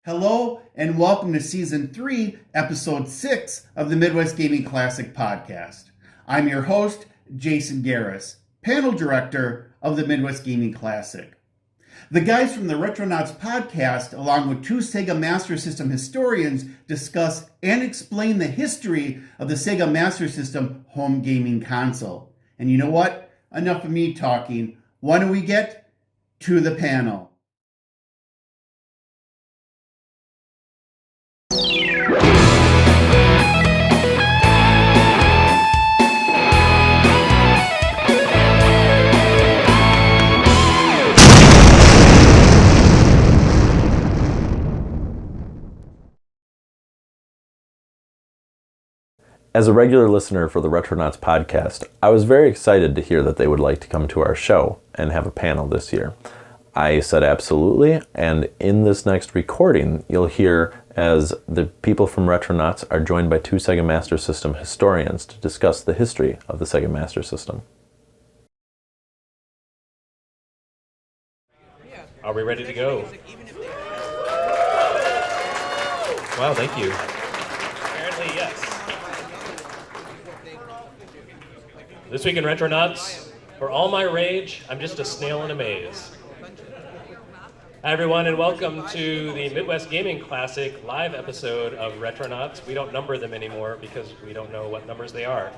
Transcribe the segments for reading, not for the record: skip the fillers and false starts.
Hello, and welcome to Season 3, Episode 6 of the Midwest Gaming Classic Podcast. I'm your host, Jason Garris, Panel Director of the Midwest Gaming Classic. The guys from the Retronauts podcast, along with two Sega Master System historians, discuss and explain the history of the Sega Master System home gaming console. And you know what? Enough of me talking. Why don't we get to the panel? As a regular listener for the Retronauts podcast, I was very excited to hear that they would like to come to our show and have a panel this year. I said absolutely, and in this next recording, you'll hear as the people from Retronauts are joined by two Sega Master System historians to discuss the history of the Sega Master System. Are we ready to go? Wow, thank you. Apparently, yes. This week in Retronauts, for all my rage, I'm just a snail in a maze. Hi everyone, and welcome to the Midwest Gaming Classic live episode of Retronauts. We don't number them anymore because we don't know what numbers they are.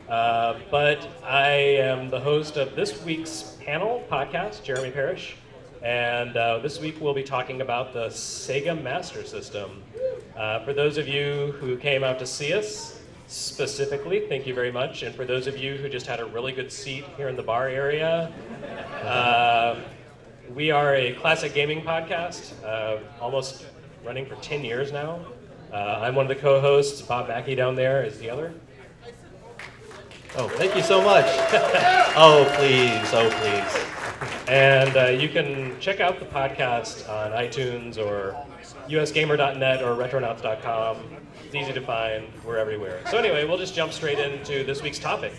But I am the host of this week's panel podcast, Jeremy Parrish, and this week we'll be talking about the Sega Master System. For those of you who came out to see us, specifically, thank you very much. And for those of you who just had a really good seat here in the bar area, we are a classic gaming podcast, almost running for 10 years now. I'm one of the co-hosts. Bob Mackey down there is the other. Oh, thank you so much. Oh, please. And you can check out the podcast on iTunes or usgamer.net or retronauts.com. It's easy to find. We're everywhere. So anyway, we'll just jump straight into this week's topic.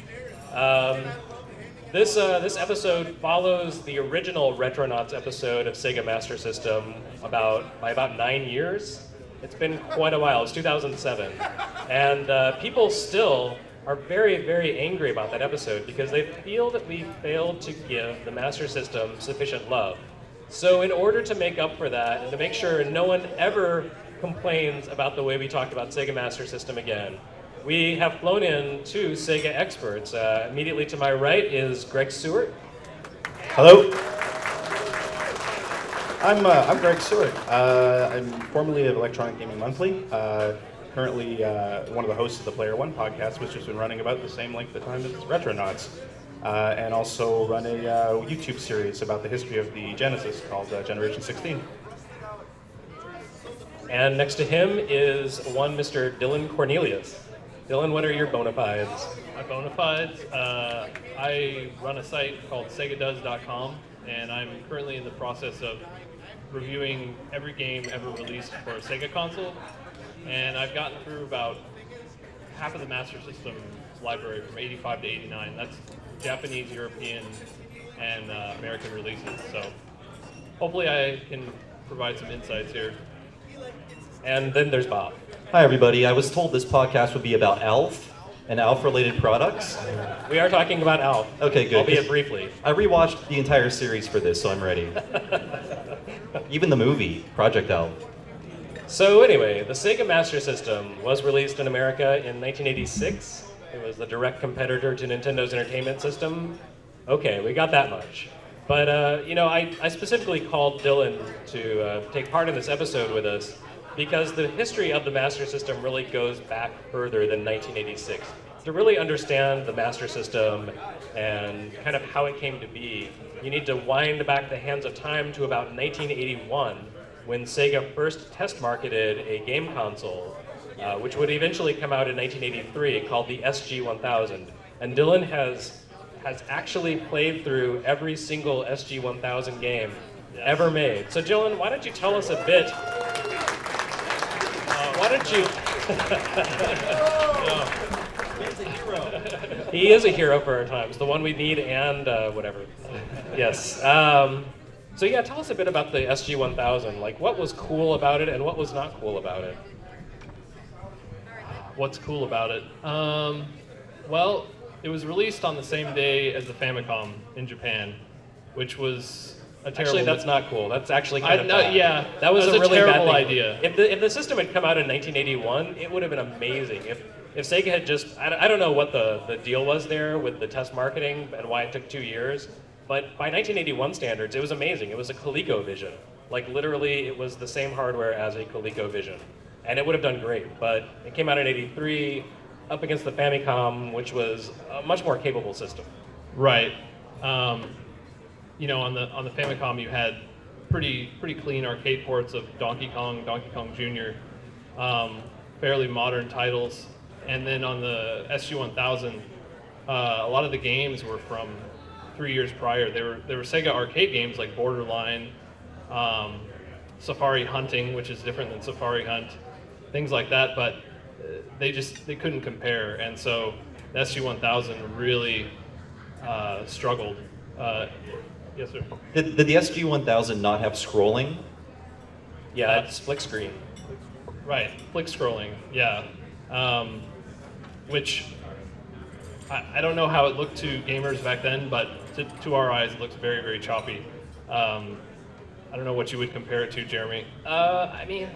This episode follows the original Retronauts episode of Sega Master System by about 9 years. It's been quite a while. It's 2007. And people still are very, very angry about that episode because they feel that we failed to give the Master System sufficient love. So in order to make up for that and to make sure no one ever complains about the way we talked about Sega Master System again, we have flown in two Sega experts. Immediately to my right is Greg Seward. Hello. I'm Greg Seward. I'm formerly of Electronic Gaming Monthly. Currently one of the hosts of the Player One podcast, which has been running about the same length of time as Retronauts. And also run a YouTube series about the history of the Genesis called Generation 16. And next to him is one Mr. Dylan Cornelius. Dylan, what are your bona fides? My bona fides, I run a site called SegaDoes.com, and I'm currently in the process of reviewing every game ever released for a Sega console, and I've gotten through about half of the Master System library from 85 to 89. That's Japanese, European, and American releases, so hopefully I can provide some insights here. And then there's Bob. Hi everybody. I was told this podcast would be about ALF and ALF-related products. We are talking about ALF. Okay, good. Albeit briefly. I rewatched the entire series for this, so I'm ready. Even the movie, Project ALF. So anyway, the Sega Master System was released in America in 1986. It was the direct competitor to Nintendo's Entertainment System. Okay, we got that much. But, I specifically called Dylan to take part in this episode with us because the history of the Master System really goes back further than 1986. To really understand the Master System and kind of how it came to be, you need to wind back the hands of time to about 1981 when Sega first test marketed a game console, which would eventually come out in 1983 called the SG-1000. And Dylan has actually played through every single SG-1000 game ever made. So Dylan, why don't you tell us a bit? Why don't you? He's a hero. He is a hero for our times, the one we need and whatever. Yes. So yeah, tell us a bit about the SG-1000. Like, what was cool about it and what was not cool about it? What's cool about it? Well, it was released on the same day as the Famicom in Japan, which was a terrible... Actually, that's not cool. That's actually kind of bad. Yeah, that was a really terrible bad thing. idea. If the system had come out in 1981, it would have been amazing. If Sega had just... I don't know what the deal was there with the test marketing and why it took 2 years, but by 1981 standards, it was amazing. It was a ColecoVision. Like, literally, it was the same hardware as a ColecoVision. And it would have done great, but it came out in 83 up against the Famicom, which was a much more capable system. Right. You know, on the Famicom, you had pretty clean arcade ports of Donkey Kong Jr., fairly modern titles, and then on the SG-1000, a lot of the games were from 3 years prior. There were Sega arcade games like Borderline, Safari Hunting, which is different than Safari Hunt, things like that, but they couldn't compare, and so the SG-1000 really struggled. Yes, sir. Did the SG-1000 not have scrolling? Yeah, it's flick screen. Right, flick scrolling, yeah. Which, I don't know how it looked to gamers back then, but to our eyes it looks very, very choppy. I don't know what you would compare it to, Jeremy. I mean,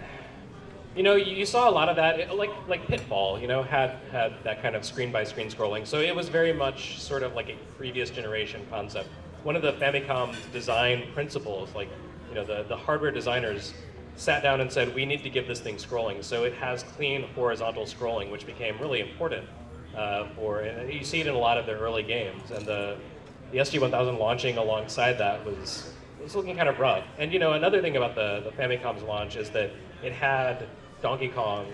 you know, you saw a lot of that, like Pitfall, you know, had that kind of screen-by-screen scrolling. So it was very much sort of like a previous generation concept. One of the Famicom's design principles, like, you know, the hardware designers sat down and said, we need to give this thing scrolling. So it has clean horizontal scrolling, which became really important and you see it in a lot of their early games. And the SG-1000 launching alongside that was looking kind of rough. And, you know, another thing about the Famicom's launch is that it had Donkey Kong,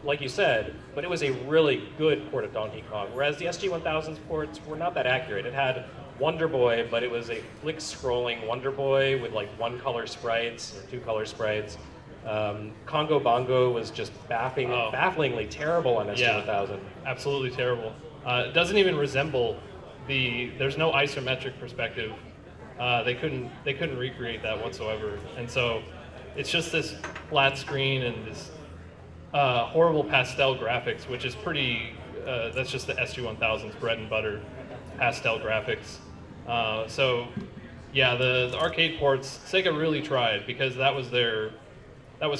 like you said, but it was a really good port of Donkey Kong, whereas the SG-1000's ports were not that accurate. It had Wonder Boy, but it was a flick-scrolling Wonder Boy with like one-color sprites or two-color sprites. Congo Bongo was just bafflingly terrible on SG-1000. Yeah, absolutely terrible. It doesn't even resemble there's no isometric perspective. They couldn't recreate that whatsoever, and so it's just this flat screen and this horrible pastel graphics, which is that's just the SG-1000's bread and butter, pastel graphics. So yeah, the arcade ports, Sega really tried, because that was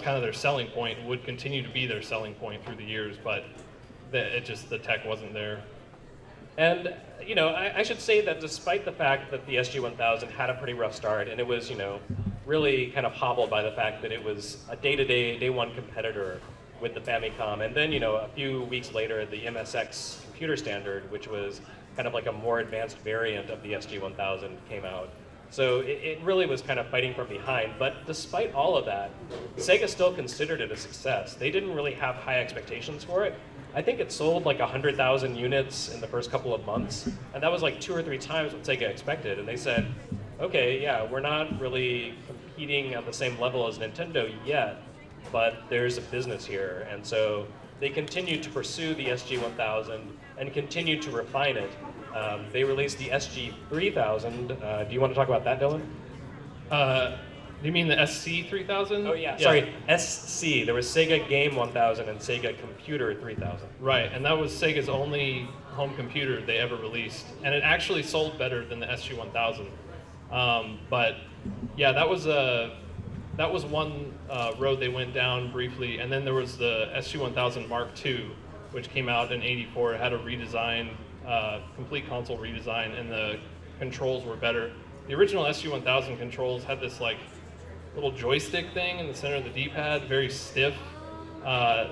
kind of their selling point, would continue to be their selling point through the years, but the tech wasn't there. And, you know, I should say that despite the fact that the SG-1000 had a pretty rough start, and it was, you know, really kind of hobbled by the fact that it was a day one competitor with the Famicom, and then, you know, a few weeks later, the MSX computer standard, which was kind of like a more advanced variant of the SG-1000, came out. So it really was kind of fighting from behind, but despite all of that, Sega still considered it a success. They didn't really have high expectations for it. I think it sold like 100,000 units in the first couple of months, and that was like 2 or 3 times what Sega expected. And they said, okay, yeah, we're not really competing at the same level as Nintendo yet, but there's a business here. And so they continued to pursue the SG-1000 and continued to refine it. They released the SG-3000. Do you want to talk about that, Dylan? Do you mean the SC-3000? Oh yeah, sorry, SC. There was Sega Game 1000 and Sega Computer 3000. Right, and that was Sega's only home computer they ever released, and it actually sold better than the SG-1000. But yeah, that was one road they went down briefly, and then there was the SG-1000 Mark II, which came out in '84. It had a redesign, complete console redesign, and the controls were better. The original SG-1000 controls had this like little joystick thing in the center of the D-pad, very stiff. Yeah,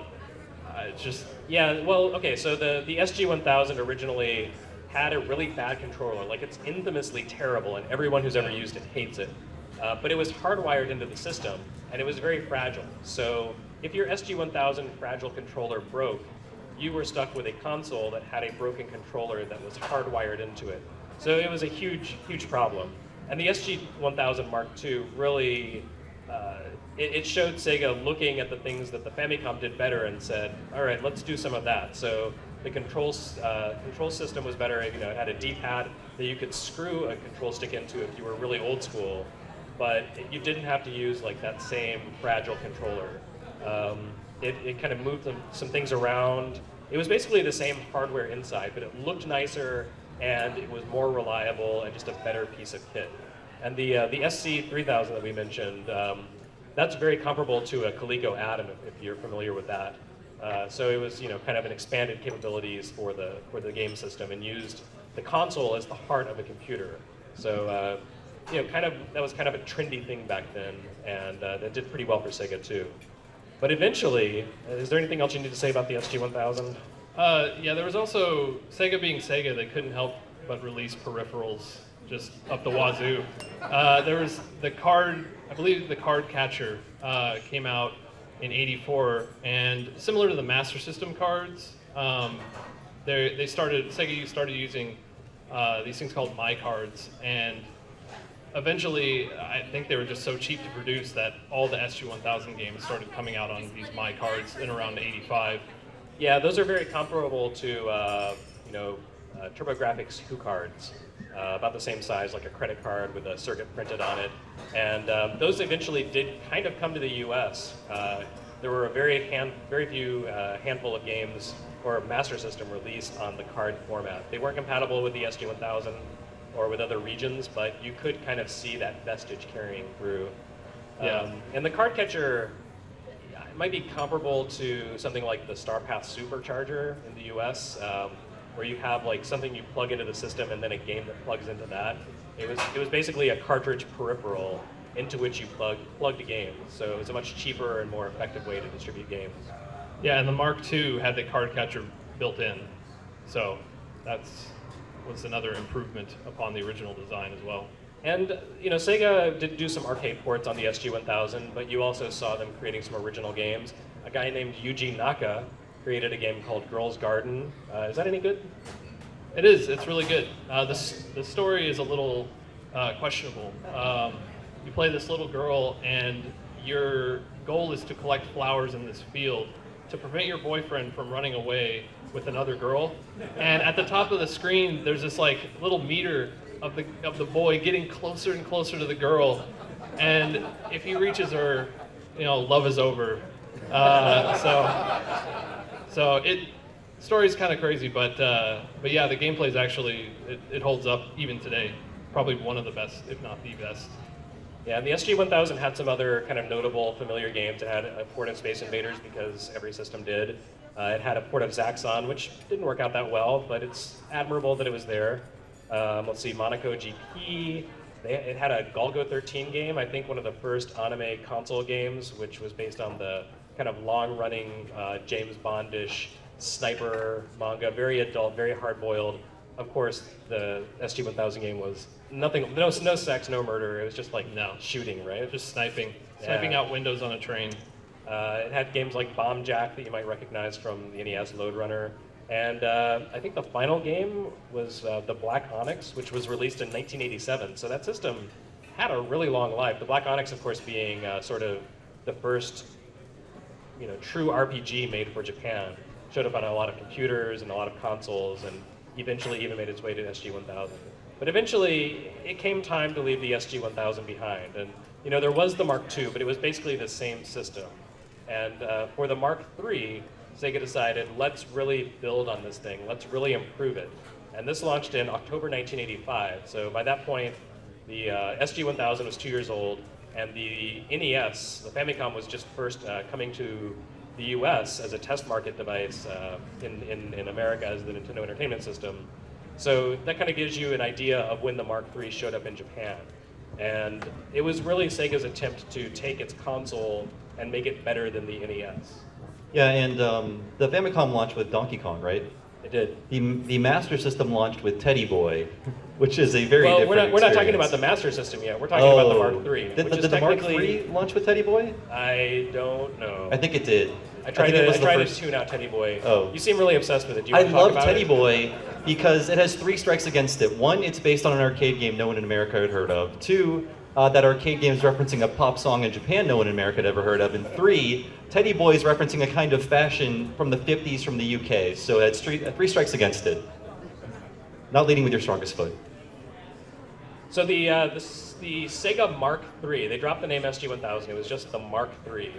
well, okay, so the SG-1000 originally had a really bad controller. Like, it's infamously terrible, and everyone who's ever used it hates it. But it was hardwired into the system, and it was very fragile. So if your SG-1000 fragile controller broke, you were stuck with a console that had a broken controller that was hardwired into it. So it was a huge, huge problem. And the SG-1000 Mark II really, it showed Sega looking at the things that the Famicom did better and said, all right, let's do some of that. So the control system was better. You know, it had a D-pad that you could screw a control stick into if you were really old school. but you didn't have to use like that same fragile controller. It kind of moved some things around. It was basically the same hardware inside, but it looked nicer and it was more reliable and just a better piece of kit. And the SC3000 that we mentioned, that's very comparable to a Coleco Atom if you're familiar with that. So it was kind of an expanded capabilities for the game system and used the console as the heart of a computer. So that was kind of a trendy thing back then, and that did pretty well for Sega too. But eventually, is there anything else you need to say about the SG-1000? Yeah, there was also, Sega being Sega, they couldn't help but release peripherals just up the wazoo. There was the card, I believe the card catcher came out in '84, and similar to the Master System cards, Sega started using these things called My Cards, and eventually, I think they were just so cheap to produce that all the SG-1000 games started coming out on these My Cards in around '85. Yeah, those are very comparable to TurboGrafx Who cards, about the same size, like a credit card with a circuit printed on it. And those eventually did kind of come to the U.S. There were a very few handful of games or Master System released on the card format. They weren't compatible with the SG-1000 or with other regions, but you could kind of see that vestige carrying through. Yeah. And the card catcher might be comparable to something like the StarPath Supercharger in the US, where you have like something you plug into the system and then a game that plugs into that. It was basically a cartridge peripheral into which you plugged a game. So it was a much cheaper and more effective way to distribute games. Yeah, and the Mark II had the card catcher built in, so was another improvement upon the original design as well. And Sega did do some arcade ports on the SG-1000, but you also saw them creating some original games. A guy named Yuji Naka created a game called Girl's Garden. Is that any good? It is. It's really good. The story is a little questionable. You play this little girl, and your goal is to collect flowers in this field to prevent your boyfriend from running away with another girl. And at the top of the screen, there's this like little meter of the boy getting closer and closer to the girl. And if he reaches her, love is over. So story's kind of crazy, but yeah, the gameplay is actually it holds up even today. Probably one of the best, if not the best. Yeah, and the SG-1000 had some other kind of notable familiar games. It had a port of Space Invaders because every system did. It had a port of Zaxxon, which didn't work out that well, but it's admirable that it was there. Let's see, Monaco GP. It had a Golgo 13 game, I think one of the first anime console games, which was based on the kind of long-running James Bond-ish sniper manga, very adult, very hard-boiled. Of course, the SG-1000 game was nothing, no sex, no murder. It was just like shooting, right? Just sniping out windows on a train. It had games like Bomb Jack that you might recognize from the NES Load Runner. And I think the final game was the Black Onyx, which was released in 1987. So that system had a really long life. The Black Onyx, of course, being sort of the first true RPG made for Japan. Showed up on a lot of computers and a lot of consoles, and eventually even made its way to SG-1000. But eventually, it came time to leave the SG-1000 behind. And there was the Mark II, but it was basically the same system. And for the Mark III, Sega decided, let's really build on this thing. Let's really improve it. And this launched in October 1985. So by that point, the SG-1000 was 2 years old, and the NES, the Famicom, was just first coming to the US as a test market device in America as the Nintendo Entertainment System. So that kind of gives you an idea of when the Mark III showed up in Japan. And it was really Sega's attempt to take its console and make it better than the NES. Yeah, and the Famicom launched with Donkey Kong, right? It did. The Master System launched with Teddy Boy, which is a very different we're not talking about the Master System yet. We're talking about the Mark III. Did the Mark III launch with Teddy Boy? I don't know. I think it did. I tried to tune out Teddy Boy. Oh. You seem really obsessed with it. Do you I want to talk love about Teddy it? Boy because it has 3 strikes against it. 1, it's based on an arcade game no one in America had heard of. 2, that arcade game is referencing a pop song in Japan no one in America had ever heard of. And 3, Teddy Boy is referencing a kind of fashion from the 50s from the UK. So that's 3 strikes against it. Not leading with your strongest foot. So the Sega Mark III, they dropped the name SG-1000, it was just the Mark III,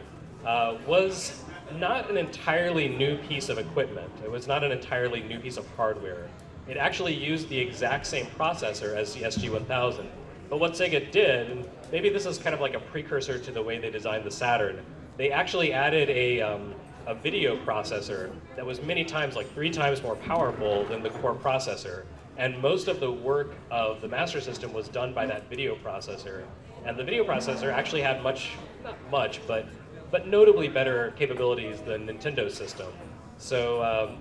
was not an entirely new piece of equipment. It was not an entirely new piece of hardware. It actually used the exact same processor as the SG-1000. But what Sega did, and maybe this is kind of like a precursor to the way they designed the Saturn, they actually added a video processor that was many times, like 3 times more powerful than the core processor. And most of the work of the Master System was done by that video processor. And the video processor actually had not much, but notably better capabilities than Nintendo's system. So,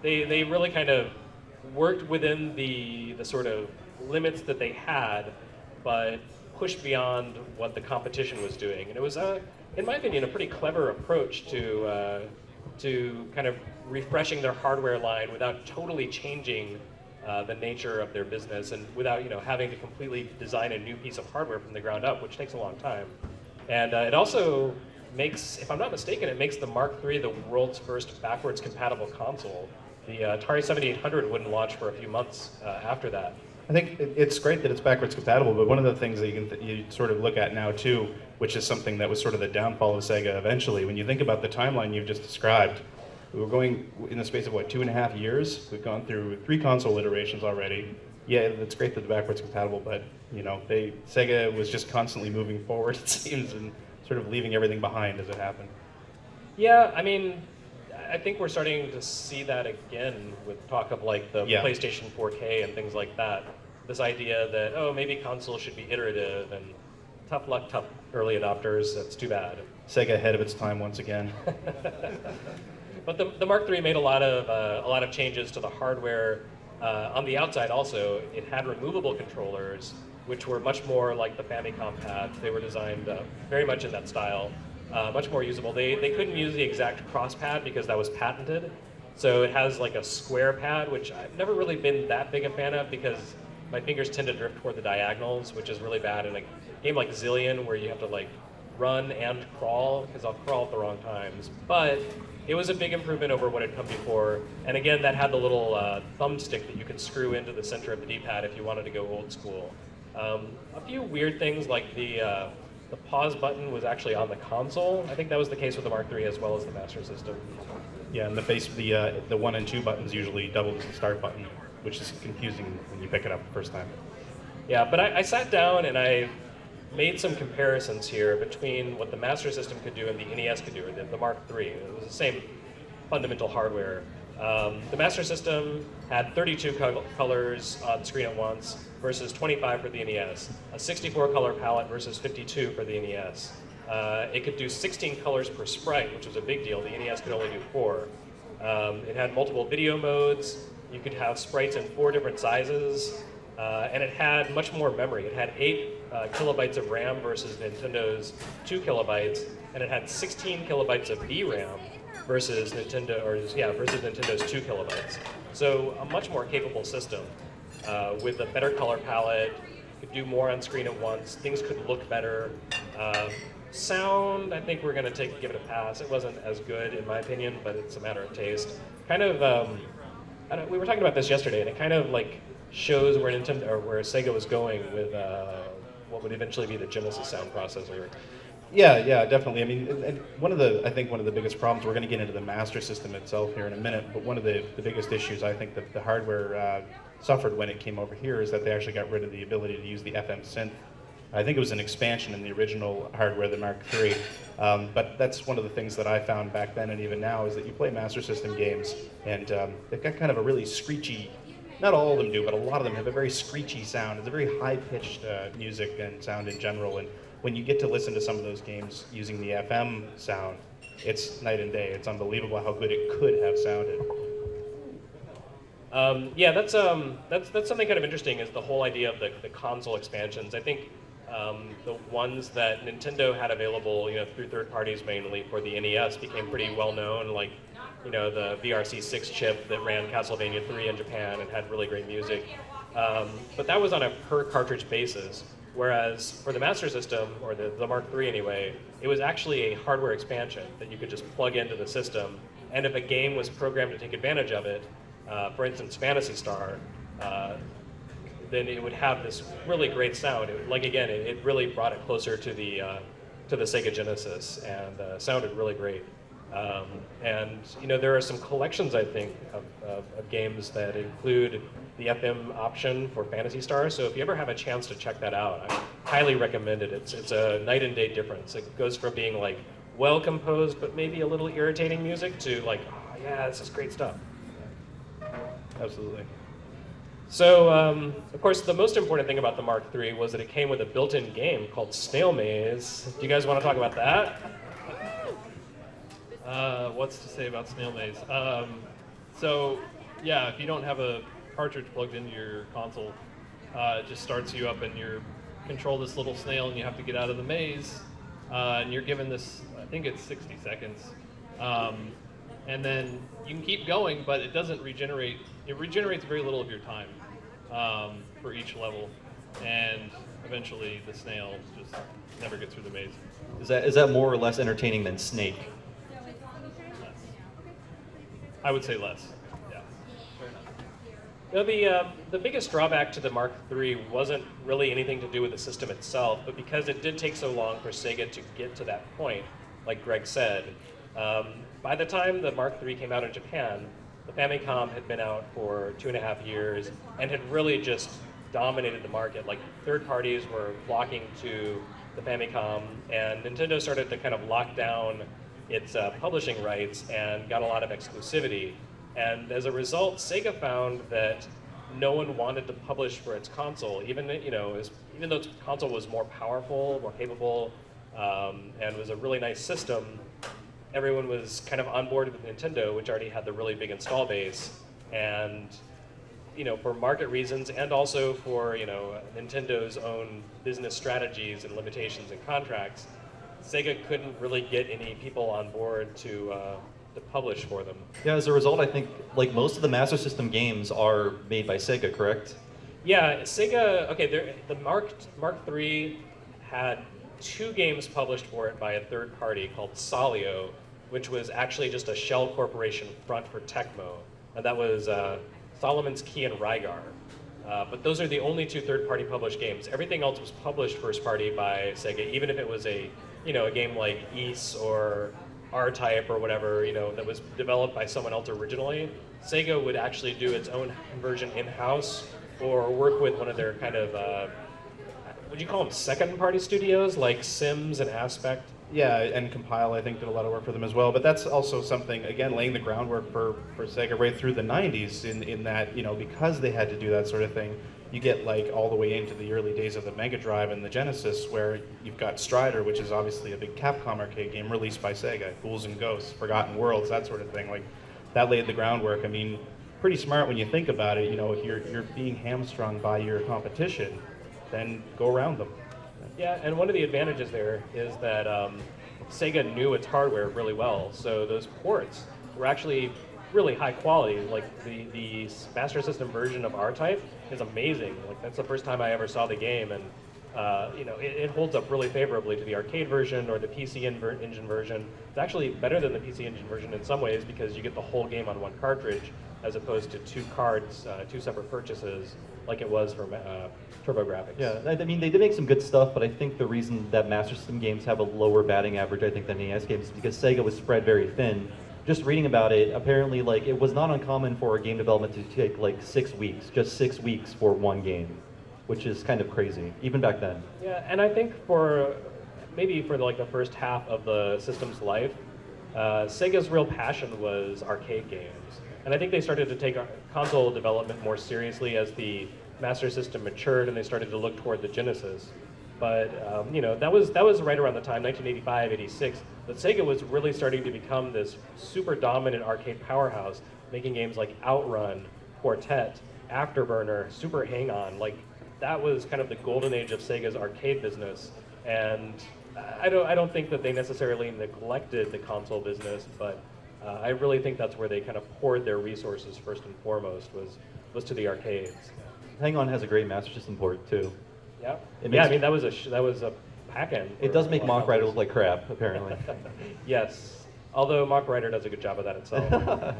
they really kind of worked within the sort of limits that they had, but pushed beyond what the competition was doing. And it was, in my opinion, a pretty clever approach to kind of refreshing their hardware line without totally changing the nature of their business, and without having to completely design a new piece of hardware from the ground up, which takes a long time. And it also makes, if I'm not mistaken, it makes the Mark III the world's first backwards compatible console. The Atari 7800 wouldn't launch for a few months after that. I think it's great that it's backwards compatible, but one of the things that you sort of look at now too, which is something that was sort of the downfall of Sega eventually, when you think about the timeline you've just described, we were going in the space of 2.5 years. We've gone through 3 console iterations already. Yeah, it's great that the backwards compatible, but Sega was just constantly moving forward, it seems, and sort of leaving everything behind as it happened. Yeah, I mean, I think we're starting to see that again with talk of the PlayStation 4K and things like that. This idea that, maybe consoles should be iterative, and tough luck, tough early adopters, that's too bad. Sega ahead of its time once again. But the Mark III made a lot of changes to the hardware. On the outside also, it had removable controllers, which were much more like the Famicom pads. They were designed very much in that style, much more usable. They couldn't use the exact cross pad because that was patented. So it has a square pad, which I've never really been that big a fan of because my fingers tend to drift toward the diagonals, which is really bad in a game like Zillion, where you have to run and crawl, because I'll crawl at the wrong times. But it was a big improvement over what had come before. And again, that had the little thumbstick that you could screw into the center of the D-pad if you wanted to go old school. A few weird things like the pause button was actually on the console. I think that was the case with the Mark III as well as the Master System. Yeah, and the 1 and 2 buttons usually double as the start button, which is confusing when you pick it up the first time. Yeah, but I sat down and I made some comparisons here between what the Master System could do and the NES could do, or the Mark III. It was the same fundamental hardware. The Master System had 32 colors on screen at once versus 25 for the NES, a 64-color palette versus 52 for the NES. It could do 16 colors per sprite, which was a big deal. The NES could only do 4. It had multiple video modes. You could have sprites in 4 different sizes. And it had much more memory. It had 8 kilobytes of RAM versus Nintendo's 2 kilobytes, and it had 16 kilobytes of VRAM versus Nintendo's 2 kilobytes. So a much more capable system with a better color palette. Could do more on screen at once. Things could look better. Sound, I think we're going to give it a pass. It wasn't as good in my opinion, but it's a matter of taste. Kind of, we were talking about this yesterday, and it kind of shows where Sega was going with what would eventually be the Genesis sound processor. Yeah, definitely. I mean, and one of the biggest problems, we're going to get into the Master System itself here in a minute, but one of the biggest issues I think that the hardware suffered when it came over here is that they actually got rid of the ability to use the FM synth. I think it was an expansion in the original hardware, the Mark III, but that's one of the things that I found back then and even now is that you play Master System games and they've got kind of a really screechy, not all of them do, but a lot of them have a very screechy sound. It's a very high-pitched music and sound in general, and when you get to listen to some of those games using the FM sound, it's night and day. It's unbelievable how good it could have sounded. That's something kind of interesting is the whole idea of the console expansions. I think the ones that Nintendo had available, through third parties mainly for the NES became pretty well known, like the VRC6 chip that ran Castlevania 3 in Japan and had really great music. But that was on a per cartridge basis, whereas for the Master System, or the Mark III anyway, it was actually a hardware expansion that you could just plug into the system, and if a game was programmed to take advantage of it, for instance Phantasy Star, then it would have this really great sound. It really brought it closer to the Sega Genesis, and sounded really great. And there are some collections, I think, of games that include the FM option for Phantasy Star. So if you ever have a chance to check that out, I highly recommend it. It's a night and day difference. It goes from being like well composed but maybe a little irritating music to like, oh yeah, this is great stuff. Absolutely. So, of course, the most important thing about the Mark III was that it came with a built-in game called Snail Maze. Do you guys want to talk about that? What's to say about Snail Maze? So, yeah, if you don't have a cartridge plugged into your console, it just starts you up and you control this little snail and you have to get out of the maze. And you're given this, I think it's 60 seconds. And then you can keep going, but it doesn't regenerate. It regenerates very little of your time for each level. And eventually the snail just never gets through the maze. Is that more or less entertaining than Snake? I would say less. Yeah. No, the biggest drawback to the Mark III wasn't really anything to do with the system itself, but because it did take so long for Sega to get to that point, like Greg said. By the time the Mark III came out in Japan, the Famicom had been out for 2.5 years and had really just dominated the market. Like, third parties were flocking to the Famicom, and Nintendo started to kind of lock down its publishing rights and got a lot of exclusivity. And as a result, Sega found that no one wanted to publish for its console, even though its console was more powerful, more capable, and was a really nice system. Everyone was kind of on board with Nintendo, which already had the really big install base, and for market reasons, and also for Nintendo's own business strategies and limitations and contracts, Sega couldn't really get any people on board to publish for them. Yeah, as a result, I think like most of the Master System games are made by Sega, correct? Yeah, Sega. Okay, the Mark III had 2 games published for it by a third party called Solio, which was actually just a shell corporation front for Tecmo, and that was Solomon's Key and Rygar. But those are the only 2 third-party published games. Everything else was published first-party by Sega, even if it was a game like Ys or R-Type or whatever, that was developed by someone else originally. Sega would actually do its own conversion in-house or work with one of their kind of, would you call them second-party studios, like Sims and Aspect? Yeah, and Compile, I think, did a lot of work for them as well. But that's also something, again, laying the groundwork for Sega right through the 90s in that, because they had to do that sort of thing, you get like all the way into the early days of the Mega Drive and the Genesis, where you've got Strider, which is obviously a big Capcom arcade game released by Sega, Ghouls and Ghosts, Forgotten Worlds, that sort of thing. Like, that laid the groundwork. I mean, pretty smart when you think about it. If you're being hamstrung by your competition, then go around them. Yeah, and one of the advantages there is that Sega knew its hardware really well, so those ports were actually really high quality. Like the Master System version of R-Type is amazing. Like, that's the first time I ever saw the game, and it holds up really favorably to the arcade version or the PC Engine version. It's actually better than the PC Engine version in some ways because you get the whole game on one cartridge as opposed to 2 cards, 2 separate purchases, like it was for TurboGrafx. Yeah, I mean, they did make some good stuff, but I think the reason that Master System games have a lower batting average, I think, than NES games is because Sega was spread very thin. Just reading about it, apparently, like, it was not uncommon for a game development to take, like, 6 weeks, just 6 weeks for one game, which is kind of crazy, even back then. Yeah, and I think maybe for like the first half of the system's life, Sega's real passion was arcade games. And I think they started to take console development more seriously as the Master System matured and they started to look toward the Genesis. But that was right around the time, 1985, 86, that Sega was really starting to become this super dominant arcade powerhouse, making games like Outrun, Quartet, Afterburner, Super Hang-On. Like, that was kind of the golden age of Sega's arcade business. And I don't think that they necessarily neglected the console business, but I really think that's where they kind of poured their resources first and foremost was to the arcades. Hang On has a great Master System port too. Yeah, I mean that was a pack-in. It does make Mach Rider look like crap, apparently. Yes, although Mach Rider does a good job of that itself.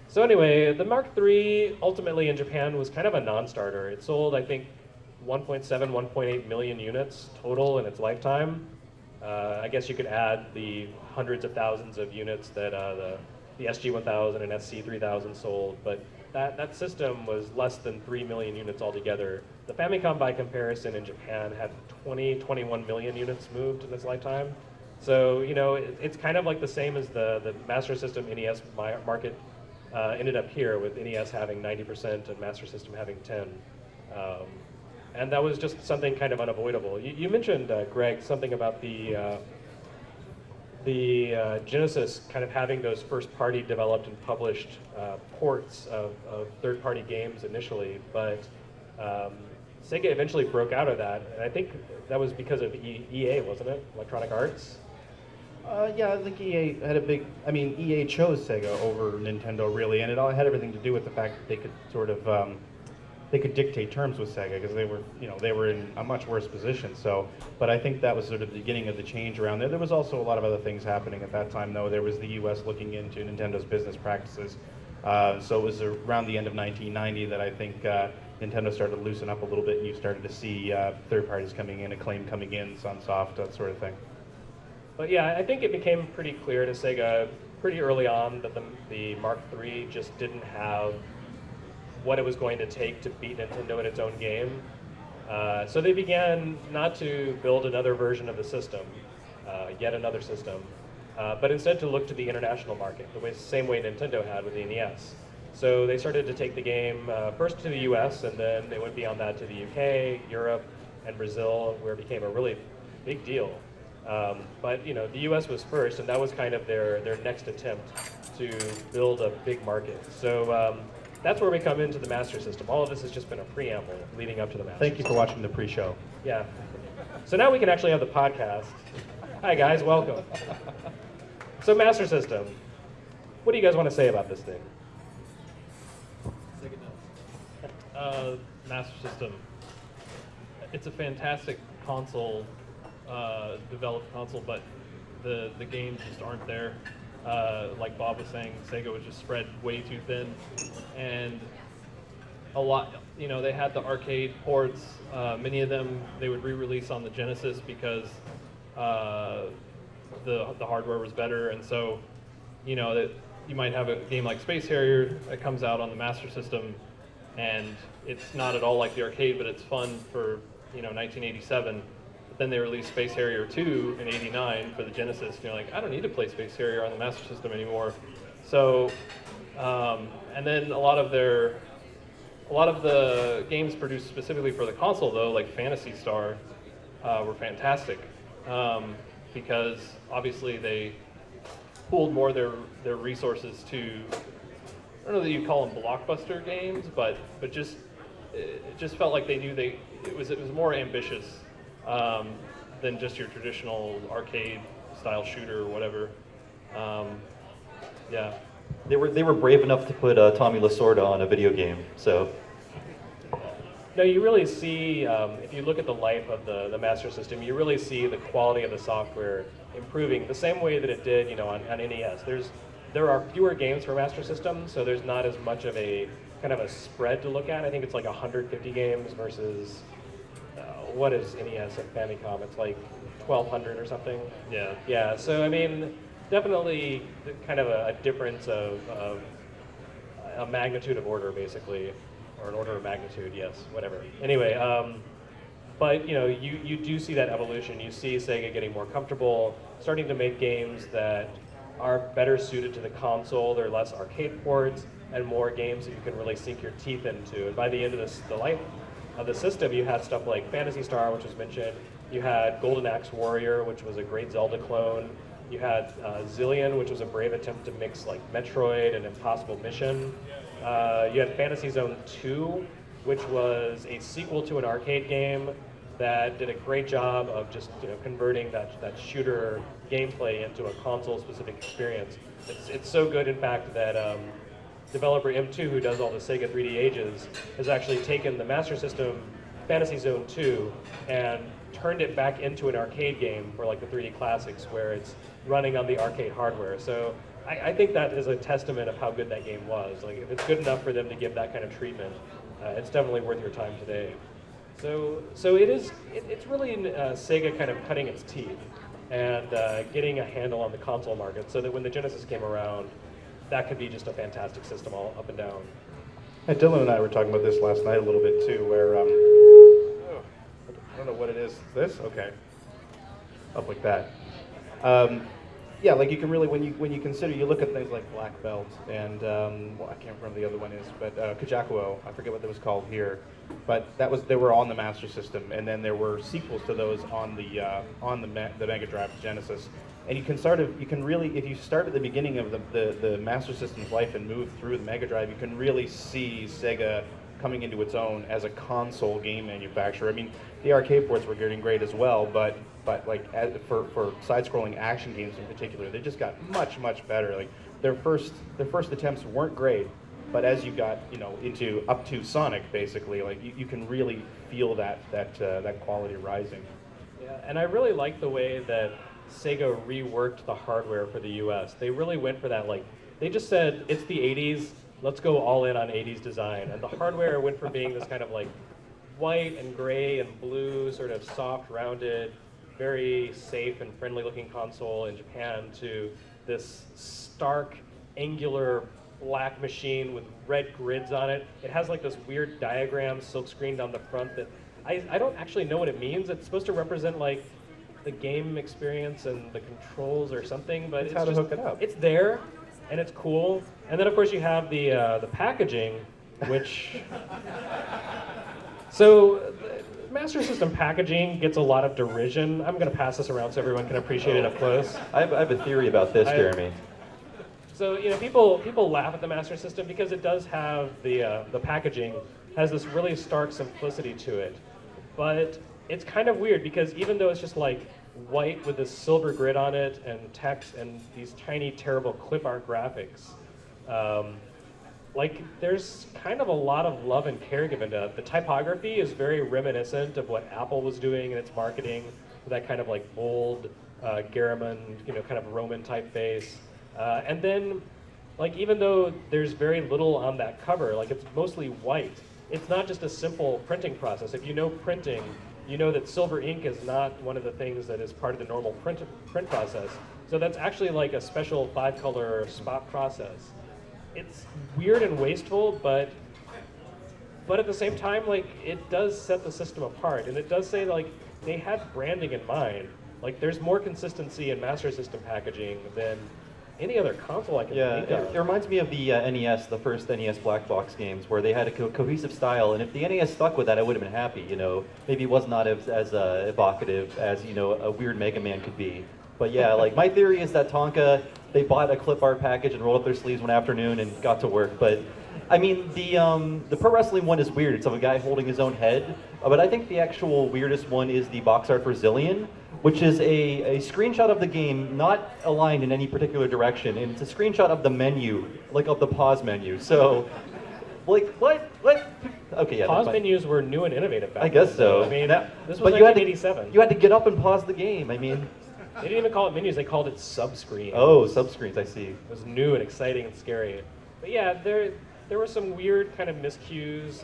So anyway, the Mark III ultimately in Japan was kind of a non-starter. It sold, I think, 1.7, 1.8 million units total in its lifetime. I guess you could add the hundreds of thousands of units that the SG-1000 and SC-3000 sold, but that system was less than 3 million units altogether. The Famicom, by comparison, in Japan had 21 million units moved in its lifetime. So, you know, it's kind of like the same as the Master System NES market ended up here, with NES having 90% and Master System having 10. And that was just something kind of unavoidable. You mentioned, Greg, something about the Genesis kind of having those first-party developed and published ports of third-party games initially, but Sega eventually broke out of that, and I think that was because of EA, wasn't it? Electronic Arts? Yeah, I think EA had a big. I mean, EA chose Sega over Nintendo, really, and it all had everything to do with the fact that they could sort of they could dictate terms with Sega because they were, you know, they were in a much worse position. So, but I think that was sort of the beginning of the change around there. There was also a lot of other things happening at that time, though. There was the U.S. looking into Nintendo's business practices. So it was around the end of 1990 that I think Nintendo started to loosen up a little bit, and you started to see third parties coming in, Acclaim coming in, Sunsoft, that sort of thing. But yeah, I think it became pretty clear to Sega pretty early on that the Mark III just didn't have what it was going to take to beat Nintendo in its own game. So they began not to build another version of the system, yet another system, but instead to look to the international market, the same way Nintendo had with the NES. So they started to take the game first to the US, and then they went beyond that to the UK, Europe, and Brazil, where it became a really big deal. But you know, the US was first, and that was kind of their next attempt to build a big market. So that's where we come into the Master System. All of this has just been a preamble leading up to the Master Thank you System. for watching the pre-show. Yeah. So now we can actually have the podcast. Hi guys, welcome. So Master System, what do you guys want to say about this thing? Master System. It's a fantastic console, developed console, but the games just aren't there. Like Bob was saying, Sega was just spread way too thin, and a lot. You know, they had the arcade ports. Many of them they would re-release on the Genesis because the hardware was better, and so you know that you might have a game like Space Harrier that comes out on the Master System, and it's not at all like the arcade, but it's fun for 1987. Then they released Space Harrier 2 in '89 for the Genesis. And you're like, I don't need to play Space Harrier on the Master System anymore. So, and then a lot of the games produced specifically for the console, though, like Phantasy Star, were fantastic because obviously they pooled more their resources to. I don't know that you call them blockbuster games, but just it just felt like they knew it was more ambitious. Than just your traditional arcade style shooter or whatever. Yeah. They were brave enough to put Tommy Lasorda on a video game, so. No, you really see, if you look at the life of the Master System, you really see the quality of the software improving the same way that it did, on NES. There are fewer games for Master System, so there's not as much of a kind of a spread to look at. I think it's like 150 games versus what is NES and Famicom? It's like 1,200 or something. Yeah. Yeah. So I mean, definitely kind of a difference of a magnitude of order, basically, or an order of magnitude. Yes. Whatever. Anyway, but you do see that evolution. You see Sega getting more comfortable, starting to make games that are better suited to the console. There are less arcade ports and more games that you can really sink your teeth into. And by the end of the life of the system, you had stuff like Phantasy Star, which was mentioned. You had Golden Axe Warrior, which was a great Zelda clone. You had Zillion, which was a brave attempt to mix like Metroid and Impossible Mission. You had Fantasy Zone 2, which was a sequel to an arcade game that did a great job of just converting that shooter gameplay into a console-specific experience. It's so good, in fact, that developer M2, who does all the Sega 3D Ages, has actually taken the Master System Fantasy Zone 2 and turned it back into an arcade game for like the 3D Classics, where it's running on the arcade hardware. So I think that is a testament of how good that game was. Like, if it's good enough for them to give that kind of treatment, it's definitely worth your time today. So it's really Sega kind of cutting its teeth and getting a handle on the console market, so that when the Genesis came around, that could be just a fantastic system all up and down. And Dylan and I were talking about this last night a little bit too, where I don't know what it is. This? Okay. Up like that. Yeah, like you can really, when you consider, you look at things like Black Belt and well, I can't remember what the other one is, but Kajakuo, I forget what that was called here, but they were on the Master System, and then there were sequels to those on the Mega Drive Genesis, and you can really, if you start at the beginning of the Master System's life and move through the Mega Drive, you can really see Sega coming into its own as a console game manufacturer. I mean, the arcade ports were getting great as well, but like for side-scrolling action games in particular, they just got much better. Like their first attempts weren't great, but as you got into up to Sonic, basically, like you can really feel that quality rising. Yeah, and I really like the way that Sega reworked the hardware for the US. They really went for that. Like they just said, it's the 80s. Let's go all in on 80s design. And the hardware went from being this kind of like white and gray and blue, sort of soft, rounded, very safe and friendly looking console in Japan to this stark, angular black machine with red grids on it. It has like this weird diagram silk screened on the front that I don't actually know what it means. It's supposed to represent like the game experience and the controls or something, but it's how to hook it up. It's there, and it's cool. And then of course you have the packaging, which so the Master System packaging gets a lot of derision. I'm going to pass this around so everyone can appreciate it up close. I have a theory about this, Jeremy. So people laugh at the Master System because it does have the packaging has this really stark simplicity to it, but it's kind of weird because even though it's just like white with this silver grid on it and text and these tiny terrible clip art graphics, like there's kind of a lot of love and care given to it. The typography is very reminiscent of what Apple was doing in its marketing, with that kind of like bold Garamond, kind of Roman typeface. And then, like even though there's very little on that cover, like it's mostly white, it's not just a simple printing process. If you know printing, you know that silver ink is not one of the things that is part of the normal print process. So that's actually like a special 5-color spot process. It's weird and wasteful, but at the same time, like it does set the system apart, and it does say like they had branding in mind. Like there's more consistency in Master System packaging than any other console I can think of. It reminds me of the NES, the first NES black box games, where they had a cohesive style, and if the NES stuck with that, I would have been happy. Maybe it was not as evocative as a weird Mega Man could be. But yeah, like my theory is that Tonka, they bought a clip art package and rolled up their sleeves one afternoon and got to work. But I mean, the pro wrestling one is weird. It's of a guy holding his own head. But I think the actual weirdest one is the box art for Zillion, which is a screenshot of the game not aligned in any particular direction, and it's a screenshot of the menu, like of the pause menu. So, like, what? Okay, yeah. Pause menus were new and innovative back then. I guess so. I mean, this was 1987. You had to get up and pause the game. I mean, they didn't even call it menus; they called it subscreens. Oh, subscreens. I see. It was new and exciting and scary. But yeah, there were some weird kind of miscues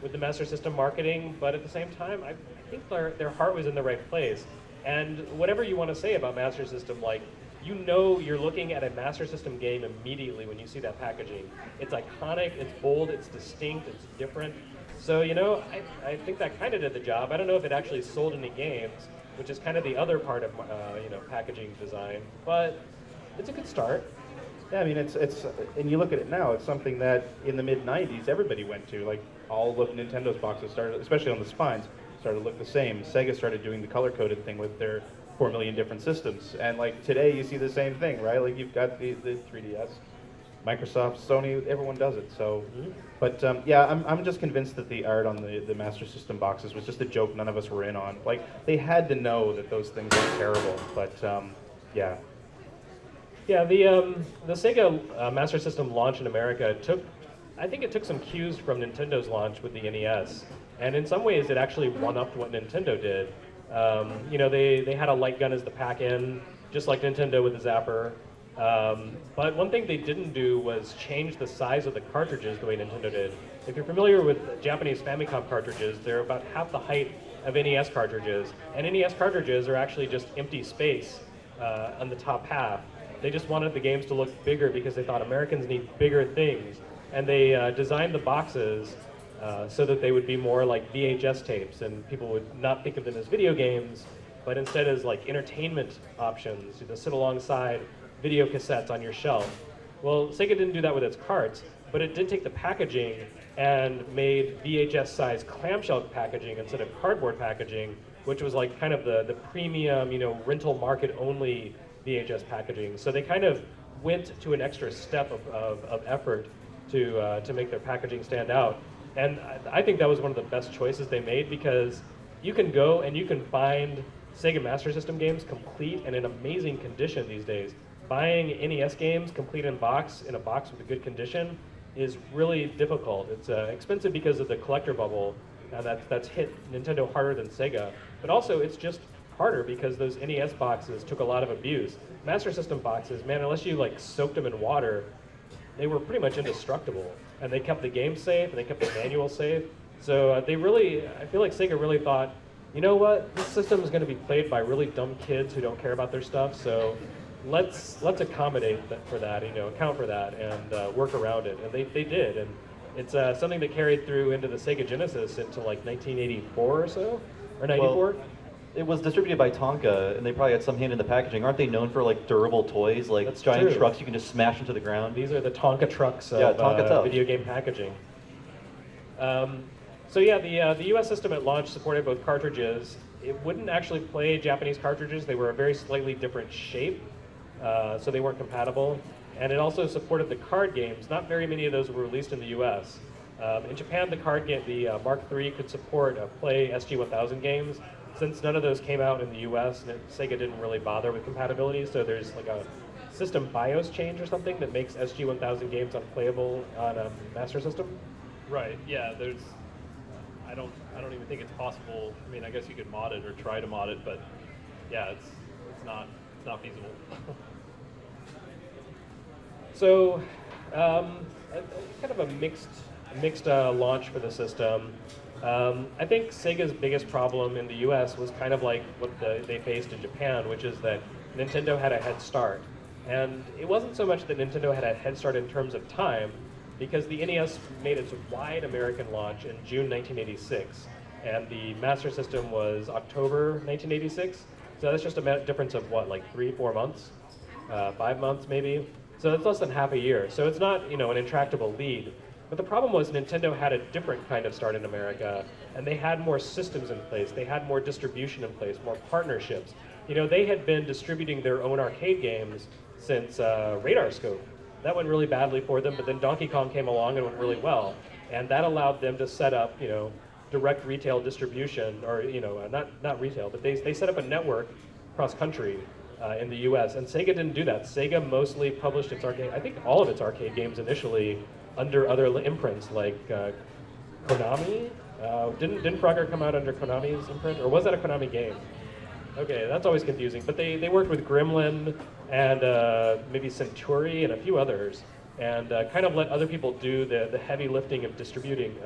with the Master System marketing, but at the same time, I think their heart was in the right place. And whatever you want to say about Master System, like, you're looking at a Master System game immediately when you see that packaging. It's iconic, it's bold, it's distinct, it's different. So, I think that kind of did the job. I don't know if it actually sold any games, which is kind of the other part of, packaging design, but it's a good start. Yeah, I mean, it's and you look at it now, it's something that in the mid-90s everybody went to. Like, all of Nintendo's boxes started, especially on the spines, started to look the same. Sega started doing the color-coded thing with their 4 million different systems. And like today you see the same thing, right? Like you've got the 3DS, Microsoft, Sony, everyone does it. So, but yeah, I'm just convinced that the art on the Master System boxes was just a joke none of us were in on. Like, they had to know that those things were terrible, but yeah. Yeah, the Sega Master System launch in America took some cues from Nintendo's launch with the NES, and in some ways it actually one-upped what Nintendo did. They had a light gun as the pack-in, just like Nintendo with the Zapper. But one thing they didn't do was change the size of the cartridges the way Nintendo did. If you're familiar with Japanese Famicom cartridges, they're about half the height of NES cartridges, and NES cartridges are actually just empty space on the top half. They just wanted the games to look bigger because they thought Americans need bigger things, and they designed the boxes so that they would be more like VHS tapes, and people would not think of them as video games, but instead as like entertainment options to sit alongside video cassettes on your shelf. Well, Sega didn't do that with its carts, but it did take the packaging and made VHS-sized clamshell packaging instead of cardboard packaging, which was like kind of the premium, rental market only VHS packaging. So they kind of went to an extra step of effort to make their packaging stand out. And I think that was one of the best choices they made, because you can go and you can find Sega Master System games complete and in amazing condition these days. Buying NES games complete in a box with a good condition is really difficult. It's expensive because of the collector bubble, and that's hit Nintendo harder than Sega. But also it's just harder because those NES boxes took a lot of abuse. Master System boxes, man, unless you like soaked them in water, they were pretty much indestructible. And they kept the game safe, and they kept the manual safe. So I feel like Sega really thought, you know what, this system is going to be played by really dumb kids who don't care about their stuff, so let's accommodate for that, account for that, and work around it. And they did, and it's something that carried through into the Sega Genesis into like 1984 or so, or 94. Well, it was distributed by Tonka, and they probably had some hand in the packaging. Aren't they known for like durable toys, like That's giant true. trucks you can just smash into the ground? These are the Tonka Trucks of Tonka Trucks. video game packaging. So yeah, the US system at launch supported both cartridges. It wouldn't actually play Japanese cartridges. They were a very slightly different shape, so they weren't compatible. And it also supported the card games. Not very many of those were released in the US. In Japan, the card game, the Mark III, could support play SG-1000 games. Since none of those came out in the US, Sega didn't really bother with compatibility, so there's like a system BIOS change or something that makes SG-1000 games unplayable on a Master System. Right. Yeah. I don't even think it's possible. I mean, I guess you could mod it or try to mod it, but yeah, it's not feasible. So, kind of a mixed launch for the system. I think Sega's biggest problem in the US was kind of like what they faced in Japan, which is that Nintendo had a head start. And it wasn't so much that Nintendo had a head start in terms of time, because the NES made its wide American launch in June 1986, and the Master System was October 1986. So that's just a difference of what, like 3-4 months, 5 months maybe. So that's less than half a year. So it's not, an intractable lead. But the problem was Nintendo had a different kind of start in America, and they had more systems in place. They had more distribution in place, more partnerships. They had been distributing their own arcade games since Radar Scope. That went really badly for them, but then Donkey Kong came along and went really well. And that allowed them to set up, direct retail distribution, or, not retail, but they set up a network cross country in the US. And Sega didn't do that. Sega mostly published its arcade, I think all of its arcade games initially under other imprints like Konami. Didn't Frogger come out under Konami's imprint, or was that a Konami game? Okay, that's always confusing. But they worked with Gremlin and maybe Centuri and a few others, and kind of let other people do the heavy lifting of distributing